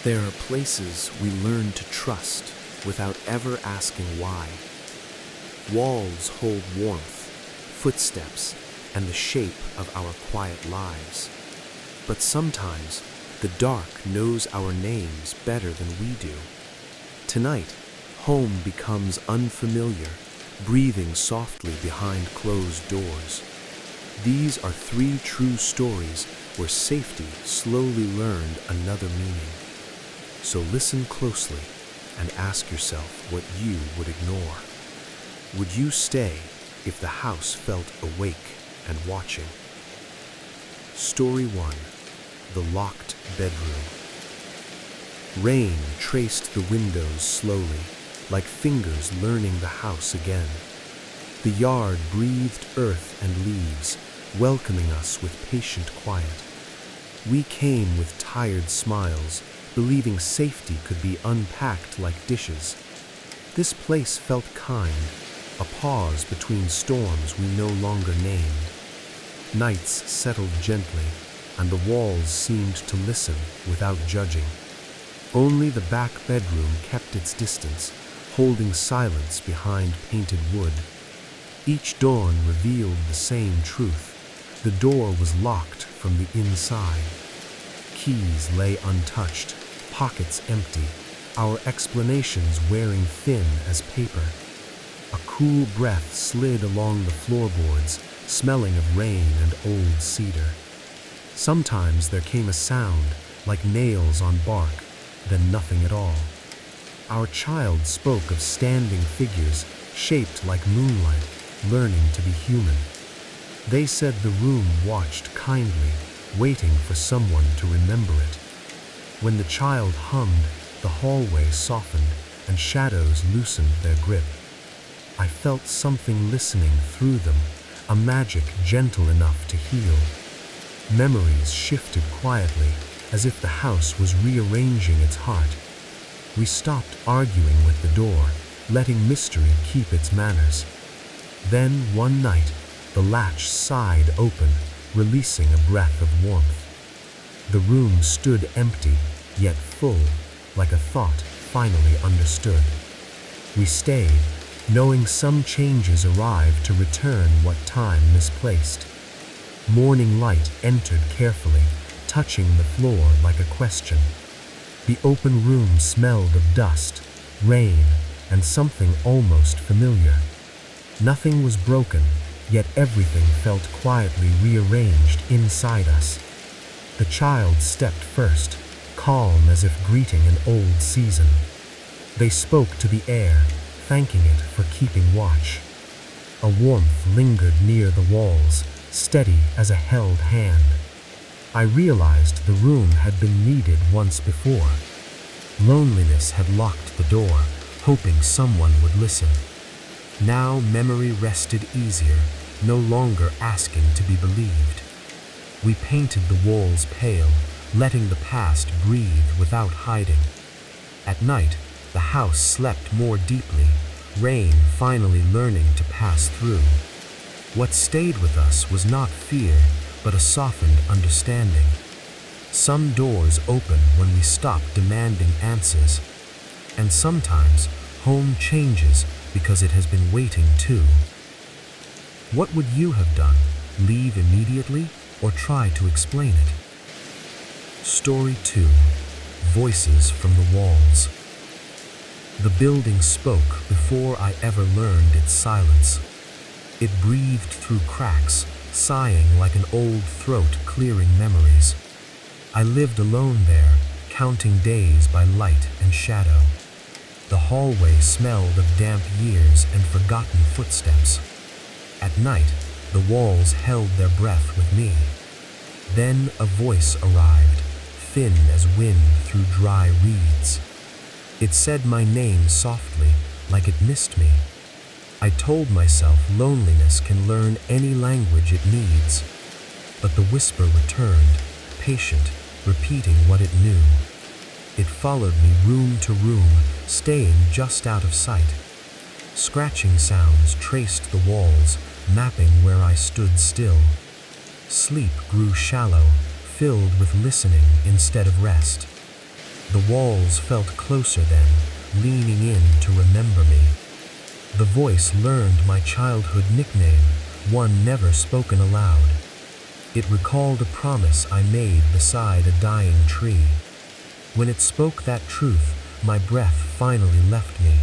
There are places we learn to trust without ever asking why. Walls hold warmth, footsteps, and the shape of our quiet lives. But sometimes, the dark knows our names better than we do. Tonight, home becomes unfamiliar, breathing softly behind closed doors. These are 3 true stories where safety slowly learned another meaning. So listen closely and ask yourself what you would ignore. Would you stay if the house felt awake and watching? Story 1. The Locked Bedroom. Rain traced the windows slowly, like fingers learning the house again. The yard breathed earth and leaves, welcoming us with patient quiet. We came with tired smiles, believing safety could be unpacked like dishes. This place felt kind, a pause between storms we no longer named. Nights settled gently, and the walls seemed to listen without judging. Only the back bedroom kept its distance, holding silence behind painted wood. Each dawn revealed the same truth. The door was locked from the inside. Keys lay untouched, pockets empty, our explanations wearing thin as paper. A cool breath slid along the floorboards, smelling of rain and old cedar. Sometimes there came a sound, like nails on bark, then nothing at all. Our child spoke of standing figures, shaped like moonlight, learning to be human. They said the room watched kindly, waiting for someone to remember it. When the child hummed, the hallway softened, and shadows loosened their grip. I felt something listening through them, a magic gentle enough to heal. Memories shifted quietly, as if the house was rearranging its heart. We stopped arguing with the door, letting mystery keep its manners. Then, one night, the latch sighed open, releasing a breath of warmth. The room stood empty, yet full, like a thought finally understood. We stayed, knowing some changes arrived to return what time misplaced. Morning light entered carefully, touching the floor like a question. The open room smelled of dust, rain, and something almost familiar. Nothing was broken, yet everything felt quietly rearranged inside us. The child stepped first, calm as if greeting an old season. They spoke to the air, thanking it for keeping watch. A warmth lingered near the walls, steady as a held hand. I realized the room had been needed once before. Loneliness had locked the door, hoping someone would listen. Now memory rested easier, no longer asking to be believed. We painted the walls pale, letting the past breathe without hiding. At night, the house slept more deeply, rain finally learning to pass through. What stayed with us was not fear, but a softened understanding. Some doors open when we stop demanding answers, and sometimes home changes because it has been waiting too. What would you have done? Leave immediately or try to explain it? Story 2. Voices from the Walls. The building spoke before I ever learned its silence. It breathed through cracks, sighing like an old throat clearing memories. I lived alone there, counting days by light and shadow. The hallway smelled of damp years and forgotten footsteps. At night, the walls held their breath with me. Then a voice arrived, thin as wind through dry reeds. It said my name softly, like it missed me. I told myself loneliness can learn any language it needs. But the whisper returned, patient, repeating what it knew. It followed me room to room, staying just out of sight. Scratching sounds traced the walls, mapping where I stood still. Sleep grew shallow, filled with listening instead of rest. The walls felt closer then, leaning in to remember me. The voice learned my childhood nickname, one never spoken aloud. It recalled a promise I made beside a dying tree. When it spoke that truth, my breath finally left me.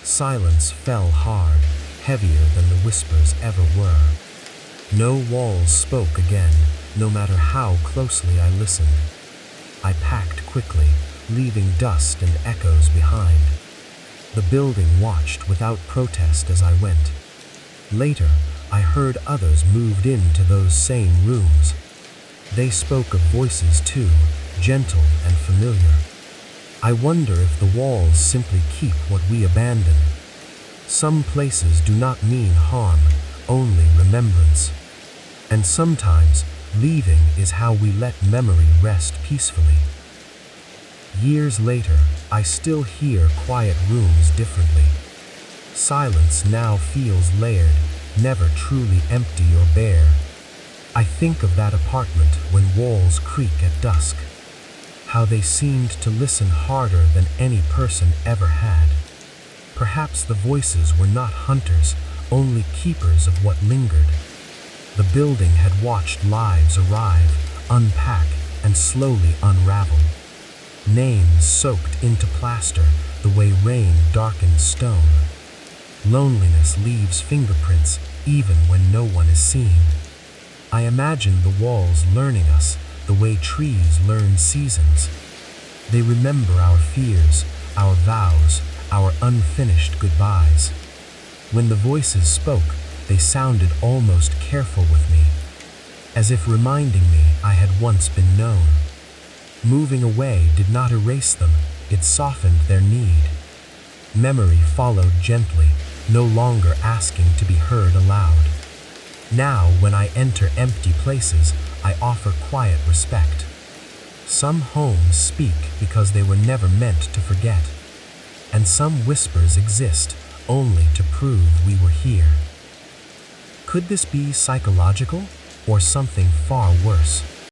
Silence fell hard, heavier than the whispers ever were. No walls spoke again, no matter how closely I listened. I packed quickly, leaving dust and echoes behind. The building watched without protest as I went. Later, I heard others moved into those same rooms. They spoke of voices too, gentle and familiar. I wonder if the walls simply keep what we abandon. Some places do not mean harm, only remembrance. And sometimes, leaving is how we let memory rest peacefully. Years later, I still hear quiet rooms differently. Silence now feels layered, never truly empty or bare. I think of that apartment when walls creak at dusk. How they seemed to listen harder than any person ever had. Perhaps the voices were not hunters, only keepers of what lingered. The building had watched lives arrive, unpack, and slowly unravel. Names soaked into plaster the way rain darkens stone. Loneliness leaves fingerprints even when no one is seen. I imagine the walls learning us the way trees learn seasons. They remember our fears, our vows, our unfinished goodbyes. When the voices spoke, they sounded almost careful with me, as if reminding me I had once been known. Moving away did not erase them, it softened their need. Memory followed gently, no longer asking to be heard aloud. Now, when I enter empty places, I offer quiet respect. Some homes speak because they were never meant to forget, and some whispers exist only to prove we were here. Could this be psychological, or something far worse?